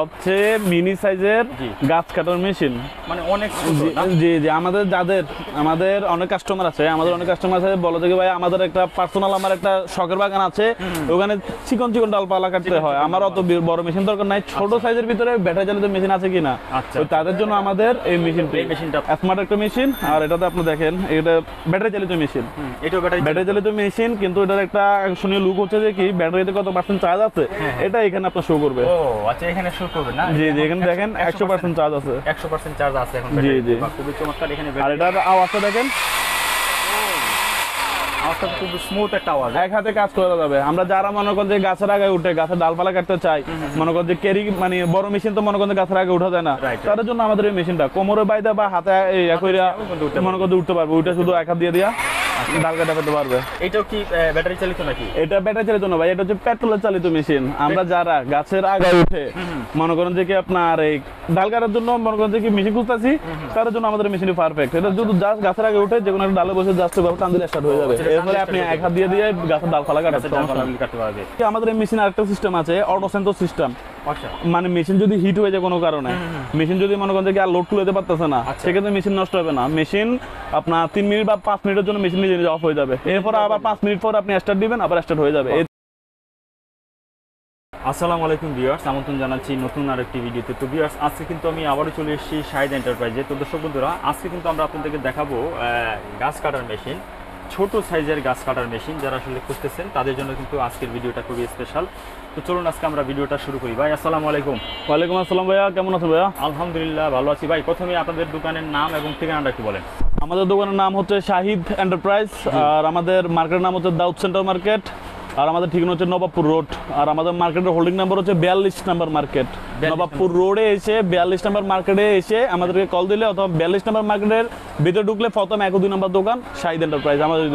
সবচেয়ে মিনি সাইজের গাছ কাটার মেশিন, মানে অনেক জি জি আমাদের অনেক কাস্টমার আছে, বলে যে ভাই আমাদের একটা পার্সোনাল আমার একটা শখের বাগান আছে, ওখানে চিকন চিকন ডালপালা কাটতে হয়, আমার অত বড় মেশিন দরকার নাই, ছোট সাইজের ভিতরে ব্যাটারি চালিত মেশিন আছে কিনা, তাদের জন্য আমাদের এই মেশিনটা স্মার্ট একটা মেশিন। আর এটাতে আপনি দেখেন এটা ব্যাটারি চালিত মেশিন, ব্যাটারি চালিত মেশিন, কিন্তু এটার একটা আকর্ষণীয় লুক হচ্ছে যে কি ব্যাটারিতে কত পার্সেন্ট চার্জ আছে এটা এখানে আপনার শো করবে। ও আচ্ছা, এখানে শো করবে না? জি জি, এখানে দেখেন 100% চার্জ আছে, 100% চার্জ আছে এখন। জি জি, খুবই চমৎকার। এখানে আর এটার আওয়াজটা দেখেন, আওয়াজটা খুব স্মুথ একটা আওয়াজ, এক হাতে কাজ করা যাবে। আমরা যারা মনে করেন যে গাছের আগে উঠে গাছের ডালপালা কাটতে চাই, মনে করেন যে ক্যারি মানে বড় মেশিন তো মনে করেন গাছের আগে উঠা যায় না, তাদের জন্য আমাদের এই মেশিনটা কোমরে বাইদা বা হাতে মনে করেন উঠতে পারবে, ওইটা শুধু এক হাত দিয়ে দিয়া ডাল কাটা পেতে পারবে। এটাও কি ব্যাটারি চালিত নাকি? এটা ব্যাটারি চালিত না ভাই, এটা হচ্ছে পেট্রোল চালিত মেশিন। আমরা যারা গাছের আগে উঠে মনে করেন যে কি আপনার এই ডাল কাটার জন্য মনে করেন যে কি মেশিন খুঁজতেছি, তাদের জন্য আমাদের মেশিনটি পারফেক্ট। এটা যদি জাস্ট গাছের আগে উঠে যে কোনো একটা ডালে বসে জাস্ট টান দিলে স্টার্ট হয়ে যাবে, এরপরে আপনি এক হাত দিয়ে দিয়ে গাছের ডালপালা কাটতে পারবে। আমাদের এই মেশিন আরেকটা সিস্টেম আছে, অটো সেন্সর সিস্টেম। মানে মেশিন যদি হিট হয়ে যায় কোনো কারণে, মেশিন যদি মনে করেন যে আর লোড তুলতে পারতেছে না, সেক্ষেত্রে মেশিন নষ্ট হবে না। মেশিন আপনার 3 মিনিট বা 5 মিনিটের জন্য মেশিন নিজে নিজে অফ হয়ে যাবে, এরপর আবার 5 মিনিট পর আপনি স্টার্ট দিবেন, আবার স্টার্ট হয়ে যাবে। আসসালামু আলাইকুম ভিউয়ার্স, আমন্ত্রণ জানাচ্ছি নতুন আরেকটি ভিডিওতে। তো ভিউয়ার্স, আজকে কিন্তু আমি আবারও চলে এসেছি শাহিদ এন্টারপ্রাইজে। তো দর্শক বন্ধুরা, আজকে কিন্তু আমরা আপনাদেরকে দেখাবো গাছ কাটার মেশিন, ছোট সাইজের গাছ কাটার মেশিন। যারা আসলে খুঁজতেছেন তাদের জন্য কিন্তু আজকের ভিডিওটা খুবই স্পেশাল। তো চলুন আজকে আমরা ভিডিওটা শুরু করি। ভাই আসসালামু আলাইকুম। ওয়ালাইকুম আসসালাম ভাইয়া, কেমন আছেন ভাইয়া? আলহামদুলিল্লাহ ভালো আছি ভাই। প্রথমে আপনাদের দোকানের নাম এবং ঠিকানাটা একটু বলেন। আমাদের দোকানের নাম হচ্ছে শাহিদ এন্টারপ্রাইজ, আর আমাদের মার্কেটের নাম হচ্ছে দাউদ সেন্টার মার্কেট, আর আমাদের ঠিকানা হচ্ছে নবাবপুর রোড, আর আমাদের মার্কেটের হোল্ডিং নাম্বার হচ্ছে 42 নাম্বার মার্কেট। নবাবপুর রোডে এসে 42 নাম্বার মার্কেটে এসে আমাদেরকে কল দিলে, অথবা 42 নাম্বার মার্কেটের ভিতরে ঢুকলে প্রথম 1-2 নাম্বার দোকান শাহিদ এন্টারপ্রাইজ আমাদের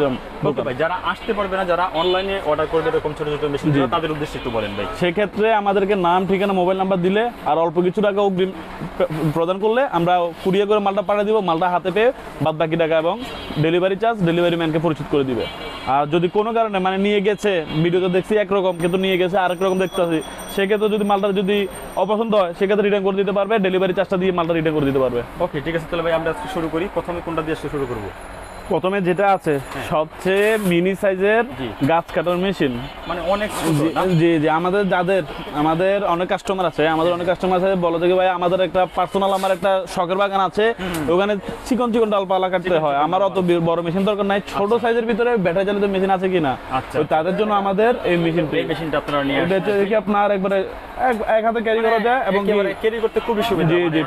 দোকান। ভাই যারা আসতে পারবে না, যারা অনলাইনে অর্ডার করবে এরকম ছোট ছোট মেশিন, তাদের উদ্দেশ্যে একটু বলেন ভাই। সেক্ষেত্রে আমাদেরকে নাম, ঠিকানা, মোবাইল নাম্বার দিলে আর অল্প কিছু টাকা অগ্রিম প্রদান করলে আমরা কুরিয়ার করে মালটা পাঠিয়ে দিব, মালটা হাতে পেয়ে বাদ বাকি টাকা এবং ডেলিভারি চার্জ ডেলিভারি ম্যানকে পরিশোধ করে দিবে। আর যদি কোনো কারণে মানে নিয়ে গেছে, ভিডিওতে দেখছি একরকম কিন্তু নিয়ে গেছে আরেক রকম দেখতে পাচ্ছি, সেক্ষেত্রে যদি মালটা যদি অপছন্দ হয় সেক্ষেত্রে রিটার্ন করে দিতে পারবে, ডেলিভারি চার্জটা দিয়ে মালটা রিটার্ন করে দিতে পারবে। ওকে, ঠিক আছে, তাহলে ভাই আমরা আজকে শুরু করি। প্রথমে কোনটা দিয়ে শুরু করবো? প্রথমে যেটা আছে সবচেয়ে মিনি সাইজের গাছ কাটার মেশিন, মানে অনেক জি জি আমাদের অনেক কাস্টমার আছে, বলে যে ভাই আমাদের একটা পার্সোনাল আমার একটা শখের বাগান আছে, ওখানে চিকন চিকন ডালপালা কাটতে হয়, আমার অত বড় মেশিন দরকার নাই, ছোট সাইজের ভিতরে ব্যাটারি চালিত মেশিন আছে কিনা, তাদের জন্য আমাদের এই মেশিনটা আপনারা নিয়ে আসেন। আপনার একবারে এক হাতে ক্যারি করা যায় এবং ক্যারি করতে খুবই সুবিধা। জি জি,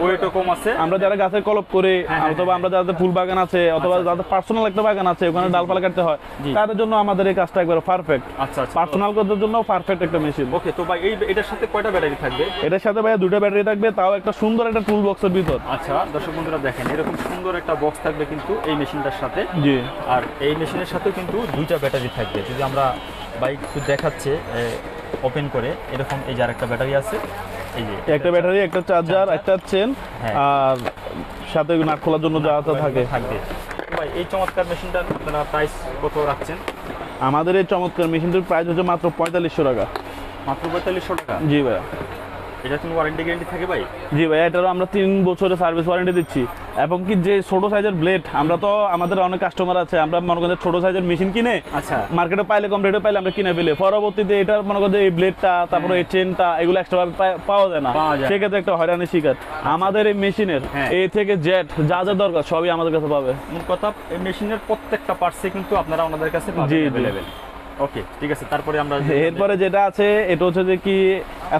ওয়েটও কম আছে। আমরা যারা গাছের কলপ করে, অথবা আমরা যাদের ফুল বাগান আছে, অথবা যাদের পার্সোনাল একটা বাগান আছে ওখানে ডালপালা কাটতে হয়, তাদের জন্য আমাদের এই কাজটা একবার পারফেক্ট। আচ্ছা, পার্সোনাল কাজের জন্য পারফেক্ট একটা মেশিন। ওকে, তো ভাই এটার সাথে কয়টা ব্যাটারি থাকবে? এটার সাথে ভাই 2টা ব্যাটারি থাকবে, তাও একটা সুন্দর একটা টুল বক্সের ভিতর। আচ্ছা দর্শক বন্ধুরা দেখেন, এরকম সুন্দর একটা বক্স থাকবে কিন্তু এই মেশিনটার সাথে। জি, আর এই মেশিনের সাথেও কিন্তু 2টা ব্যাটারি থাকবে। যদি আমরা বাইক দেখাচ্ছে ওপেন করে, এরকম এই যে আরেকটা ব্যাটারি আছে, এই যে একটা ব্যাটারি, একটা চার্জার, একটা চেন, আর সাথে নাট খোলার জন্য যা থাকবে। ভাই এই চমৎকার মেশিনটার আপনারা প্রাইস কত রাখছেন? আমাদের এই চমৎকার মেশিনটির প্রাইস হচ্ছে মাত্র 4500 টাকা। মাত্র 4500 টাকা? জি ভাইয়া। এটা কোনো ওয়ারেন্টি গ্যারান্টি থাকে ভাই? জি ভাই, এটারও আমরা 3 বছরের সার্ভিস ওয়ারেন্টি দিচ্ছি। এবং কি যে ছোট সাইজের ব্লেড, আমরা তো আমাদের অনেক কাস্টমার আছে, আমরা মনে করেন ছোট সাইজের মেশিন কিনে মার্কেটে পাইলে, কম রেটে পাইলে আমরা কিনে ফেলে, পরবর্তীতে এটার মনে করেন এই ব্লেডটা, তারপরে এই চেনটা, এগুলো এক্সট্রা পাওয়া যায় না, সেক্ষেত্রে একটা হয়রানির শিকার। আমাদের এই মেশিনের এ থেকে জেড যা যা দরকার সবই আমাদের কাছে পাবে। মোট কথা এই মেশিনের প্রত্যেকটা পার্টসে কিন্তু আপনারা আমাদের কাছে পাবেন अवेलेबल। ওকে, ঠিক আছে। তারপরে আমরা এরপরে যেটা আছে এটা হচ্ছে যে কি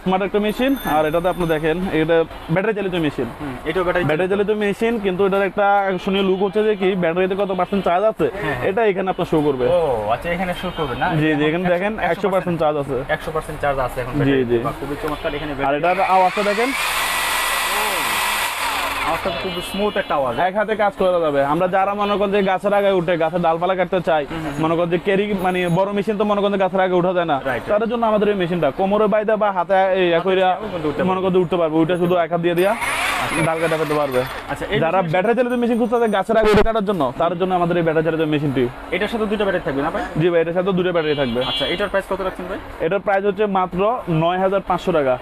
স্মার্ট একটা মেশিন, আর এটাতে আপনি দেখেন এটা ব্যাটারি চালিত মেশিন। এটাও ব্যাটারি চালিত মেশিন, কিন্তু এটার একটা আকর্ষণীয় লুক হচ্ছে যে কি ব্যাটারিতে কত পার্সেন্ট চার্জ আছে এটা এখানে আপনার শো করবে। ও আচ্ছা, এখানে শো করবে না? জি জি, এখানে দেখেন 100% চার্জ আছে। 100% চার্জ আছে এখন। জি জি, খুবই চমৎকার। এখানে আর এটার আওয়াজটা দেখেন, আওয়াজটা খুব স্মুথ একটা আওয়াজ, এক হাতে কাজ করা যাবে। আমরা যারা মনে করেন যে গাছের আগে উঠে গাছের ডালপালা কাটতে চাই, মনে করেন যে ক্যারি মানে বড় মেশিন তো মনে করেন গাছের আগে উঠা যায় না, তাদের জন্য আমাদের এই মেশিনটা কোমরে বাইদা বা হাতে মনে করেন উঠতে পারবে, ওইটা শুধু এক হাত দিয়ে দিয়া ডাল কাটা পেতে পারবে। আচ্ছা, এই যারা machine- ব্যাটারি চালিত মেশিন খুঁজতে গাছের আগে উঠে কাটার জন্য, তার জন্য আমাদের এই ব্যাটারি চালিত মেশিনটি। এটার সাথে দুটো ব্যাটারি থাকবে না ভাই? জি ভাই, এটার সাথে দুটো ব্যাটারি থাকবে। আচ্ছা, এটার প্রাইস কত রাখছেন ভাই? এটার প্রাইস হচ্ছে মাত্র 9,500 টাকা।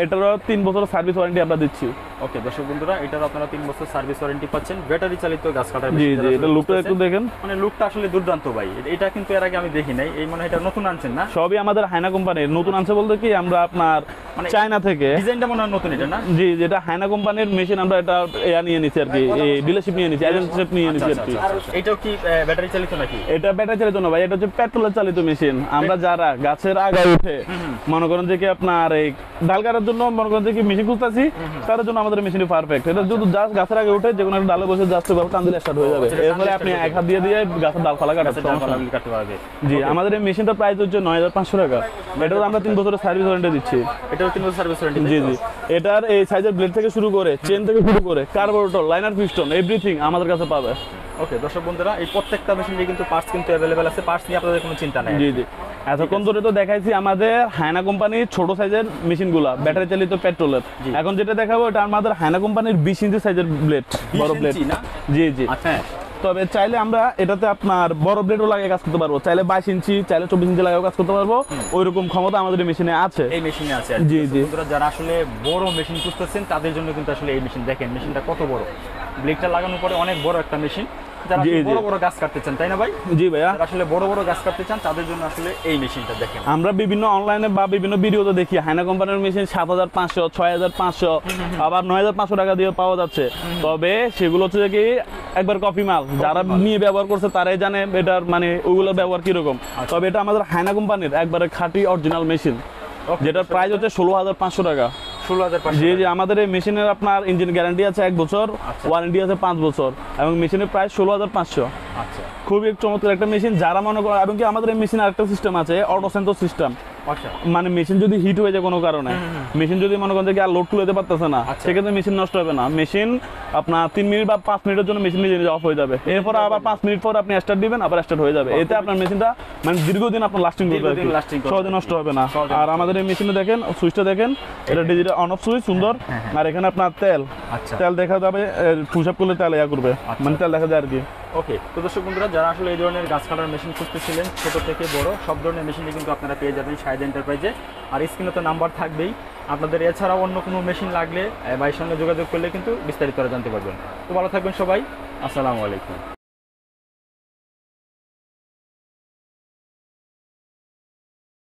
এটারও 3 বছর সার্ভিস ওয়ারেন্টি আমরা দিচ্ছি। ওকে দর্শক বন্ধুরা, এটার আপনারা 3 বছর সার্ভিস ওয়ারেন্টি পাচ্ছেন, ব্যাটারি চালিত গাছ কাটার জি মেশিন। জি, এটা লুকটা একটু দেখেন, মানে লুকটা আসলে দুর্দান্ত ভাই। এটা কিন্তু এর আগে আমি দেখি নাই, এই মনে হয় এটা নতুন আনছেন না? সবই আমাদের হায়না কোম্পানির নতুন আনছে বলতে কি, আমরা আপনার মানে চায়না থেকে। ডিজাইনটা মনে হয় নতুন এটা না? জি, যেটা হায়না কোম্পানির মেশিন, আমরা এটা নিয়ে নিচ্ছি আর কি, এই ডিলারশিপ নিয়ে নিচ্ছি, এজেন্টশিপ নিয়ে নিচ্ছি আর কি। এটাও কি ব্যাটারি চালিত নাকি? এটা ব্যাটারি চালিত না ভাই, এটা হচ্ছে পেট্রোলের চালিত মেশিন। আমরা যারা গাছের আগায় উঠে মনে করেন যে কি আপনার এই ডাল কাটার জন্য মনে করেন যে কি মেশিন খুঁজতেছি, তার জন্য আমাদের মেশিনটি পারফেক্ট। এটা যদি জাস্ট গাছের আগে উঠে যে কোনো একটা ডালে বসে জাস্ট টান দিলে স্টার্ট হয়ে যাবে। এরপরে আপনি এক হাত দিয়ে দিয়ে গাছের ডালপালা কাটাতে কাটতে পারবে। জি, আমাদের এই মেশিনটার প্রাইস হচ্ছে 9,500 টাকা। এটাও আমরা 3 বছরের সার্ভিস ওয়ারেন্টি দিচ্ছি। এটাও 3 বছর সার্ভিস ওয়ারেন্টি? জি জি, এটার এই সাইজের ব্লেড থেকে শুরু করে, চেন থেকে শুরু করে, কার্বোরেটর, লাইনার, পিস্টন, এভরিথিং আমাদের কাছে পাবে। ওকে দর্শক বন্ধুরা, এই প্রত্যেকটা মেশিনে কিন্তু পার্টস কিন্তু অ্যাভেলেবেল আছে, পার্টস নিয়ে আপনাদের কোনো চিন্তা নাই। জি জি, এতক্ষণ ধরে তো দেখাইছি আমাদের হায়না কোম্পানির ছোট সাইজের মেশিনগুলা, ব্যাটারি চালিত পেট্রোলের। এখন যেটা দেখাবো এটা আমাদের হায়না কোম্পানির 20 ইঞ্চি সাইজের ব্লেড, বড় ব্লেড। না? জি জি, আচ্ছা, তবে চাইলে আমরা এটাতে আপনার বড় ব্লেডও লাগিয়ে কাজ করতে পারবো, চাইলে 22 ইঞ্চি, চাইলে 24 ইঞ্চি লাগিয়ে কাজ করতে পারবো। ওইরকম ক্ষমতা আমাদের এই মেশিনে আছে। এই মেশিনে আছে। জি জি, বন্ধুরা যারা আসলে বড় মেশিন খুঁজতেছেন তাদের জন্য কিন্তু আসলে এই মেশিন, দেখেন মেশিনটা কত বড়, ব্লেডটা লাগানোর পরে অনেক বড় একটা মেশিন। যারা জি, আসলে জি। বড় বড় গাছ কাটতে চান, তাই না ভাই? জি ভাইয়া, যারা আসলে বড় বড় গাছ কাটতে চান তাদের জন্য আসলে এই মেশিনটা দেখেন। আমরা বিভিন্ন অনলাইনে বা বিভিন্ন ভিডিওতে দেখি হায়না কোম্পানির মেশিন 7,500, 6,500, আবার 9,500 টাকা দিয়ে পাওয়া যাচ্ছে। তবে সেগুলো হচ্ছে কি একবার কপি মাল, যারা নিয়ে ব্যবহার করছে তারাই জানে এটার মানে ওগুলোর ব্যবহার কিরকম। তবে এটা আমাদের হায়না কোম্পানির একবারে খাঁটি অরিজিনাল মেশিন, যেটার প্রাইস হচ্ছে 16,500 টাকা। 16,500? জি জি, আমাদের এই মেশিনের আপনার ইঞ্জিন গ্যারান্টি আছে 1 বছর, ওয়ারেন্টি আছে 5 বছর, এবং মেশিনের প্রাইস 16,500। আচ্ছা খুবই চমৎকার একটা মেশিন। যারা মনে করে, এবং কি আমাদের এই মেশিনে আরেকটা সিস্টেম আছে, অটো সেন্সর সিস্টেম। আচ্ছা, মানে মেশিন যদি হিট হয়ে যায় কোনো কারণে, মেশিন যদি মনে করেন যে আর লোড তুলতে পারতেছে না, আচ্ছা। সেক্ষেত্রে মেশিন নষ্ট হবে না। মেশিন আপনার 3 মিনিট বা 5 মিনিটের জন্য মেশিন নিজে নিজে অফ হয়ে যাবে। এরপর আবার 5 মিনিট পর আপনি স্টার্ট দিবেন, আবার স্টার্ট হয়ে যাবে। এতে আপনার মেশিনটা মানে দীর্ঘদিন আপনার লাস্টিং করবে, দীর্ঘদিন lasting করবে। সহজে নষ্ট হবে না। সহজে আর আমাদের এই মেশিনে দেখেন, সুইচটা দেখেন, এটা ডিজিটাল অন অফ সুইচ, সুন্দর। আর এখানে আপনার তেল আচ্ছা, তেল দেখা যাবে, পুশ আপ করলে তেল ইয়া করবে, মানে তেল দেখা যায় আর কি। ওকে। তো দর্শক বন্ধুরা যারা আসলে এই ধরনের গাছ কাটার মেশিন খুঁজতেছিলেন, ছোট থেকে বড় সব ধরনের মেশিনই কিন্তু আপনারা পেয়ে যাবেন শাহেদ এন্টারপ্রাইজে। আর স্ক্রিনে তো নাম্বার থাকবেই, আপনাদের এছাড়াও অন্য কোনো মেশিন লাগলে ভাইয়ের সঙ্গে যোগাযোগ করলে কিন্তু বিস্তারিত জানতে পারবেন। তো ভালো থাকবেন সবাই, আসসালামু আলাইকুম।